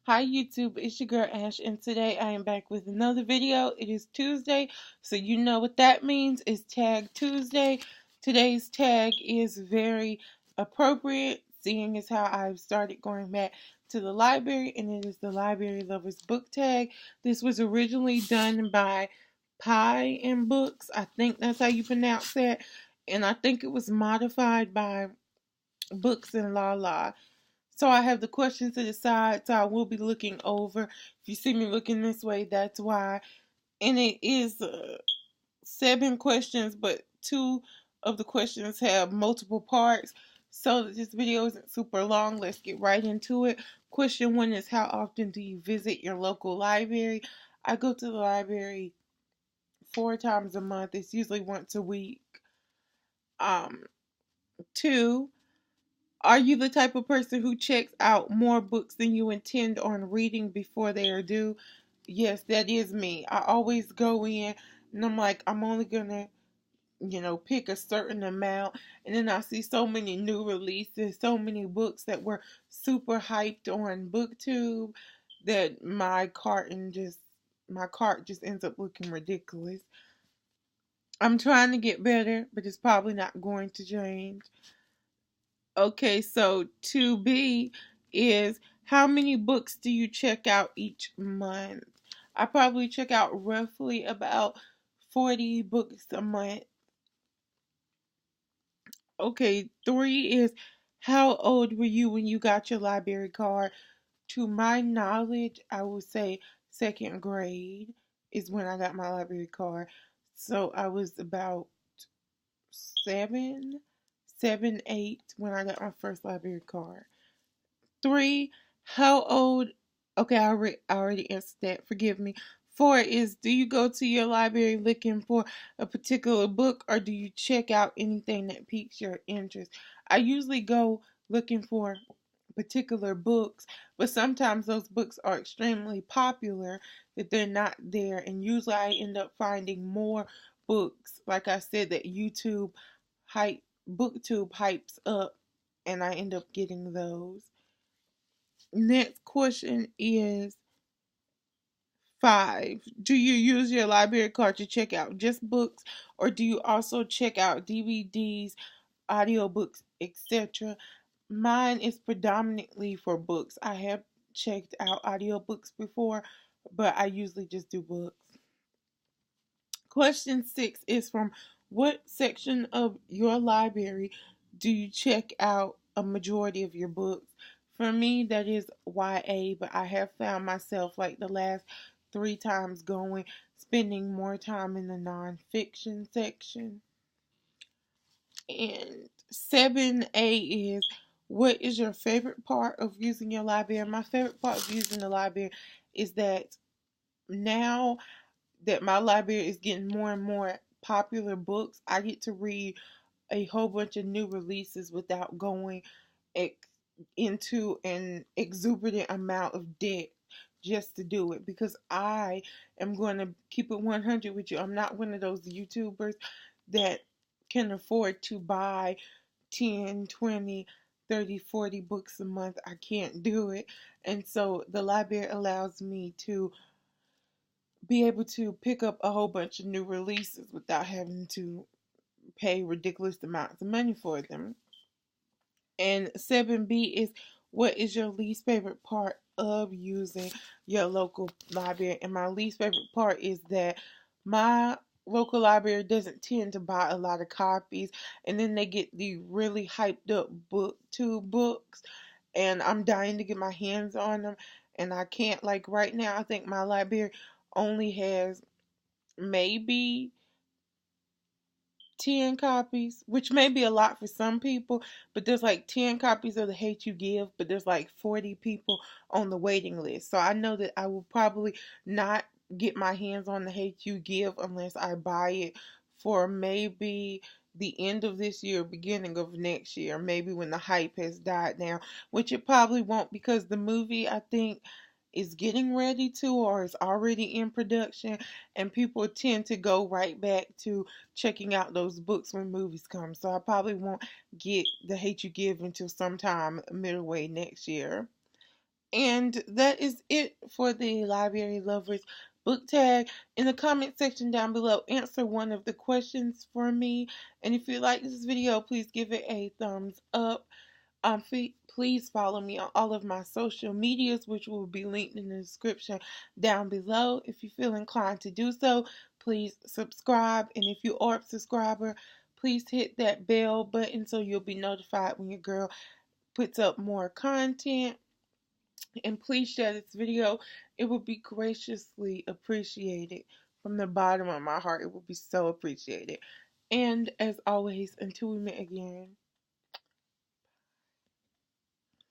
Hi YouTube, it's your girl Ash, and today I am back with another video. It is Tuesday, so you know what that means. It's Tag Tuesday. Today's tag is very appropriate, seeing as how I've started going back to the library, and it is the Library Lovers book tag. This was originally done by Pie and Books. I think that's how you pronounce that. And I think it was modified by Books and Lala. So I have the questions to the side, so I will be looking over. If you see me looking this way, that's why. And it is 7 questions, but 2 of the questions have multiple parts. So that this video isn't super long, let's get right into it. Question 1 is, how often do you visit your local library? I go to the library 4 times a month. It's usually once a week. 2, are you the type of person who checks out more books than you intend on reading before they are due? Yes, that is me. I always go in and I'm like, I'm only gonna, pick a certain amount. And then I see so many new releases, so many books that were super hyped on BookTube that my cart just ends up looking ridiculous. I'm trying to get better, but it's probably not going to change. Okay, so 2B is, how many books do you check out each month? I probably check out roughly about 40 books a month. Okay, 3 is, how old were you when you got your library card? To my knowledge, I would say second grade is when I got my library card. So I was about 7, 7, 8 when I got my first library card. 3, how old? Okay, I already answered that. Forgive me. 4 is, do you go to your library looking for a particular book, or do you check out anything that piques your interest? I usually go looking for particular books, but sometimes those books are extremely popular that they're not there, and usually I end up finding more books, like I said, that hype BookTube hypes up, and I end up getting those. Next question is 5. Do you use your library card to check out just books, or do you also check out DVDs, audiobooks, etc.? Mine is predominantly for books. I have checked out audiobooks before, but I usually just do books. Question 6 is, from what section of your library do you check out a majority of your books? For me, that is YA, but I have found myself, like the last 3 times, spending more time in the nonfiction section. And 7A is, what is your favorite part of using your library? My favorite part of using the library is that now that my library is getting more and more popular books, I get to read a whole bunch of new releases without going ex- into an exuberant amount of debt just to do it, because I am going to keep it 100 with you. I'm not one of those YouTubers that can afford to buy 10, 20, 30, 40 books a month. I can't do it. And so the library allows me to be able to pick up a whole bunch of new releases without having to pay ridiculous amounts of money for them. And 7B is, what is your least favorite part of using your local library? And my least favorite part is that my local library doesn't tend to buy a lot of copies, and then they get the really hyped up BookTube books, and I'm dying to get my hands on them, and I can't. Like right now, I think my library only has maybe 10 copies, which may be a lot for some people, but there's like 10 copies of The Hate You Give, but there's like 40 people on the waiting list. So I know that I will probably not get my hands on The Hate You Give unless I buy it for maybe the end of this year, beginning of next year, maybe when the hype has died down, which it probably won't, because the movie, I think, is getting ready to, or is already in production, and people tend to go right back to checking out those books when movies come. So I probably won't get The Hate You Give until sometime midway next year. And that is it for the Library Lovers book tag. In the comment section down below, answer one of the questions for me. And if you like this video, please give it a thumbs up. Please follow me on all of my social medias, which will be linked in the description down below. If you feel inclined to do so, please subscribe. And if you are a subscriber, please hit that bell button so you'll be notified when your girl puts up more content. And please share this video. It would be graciously appreciated. From the bottom of my heart, it would be so appreciated. And as always, until we meet again.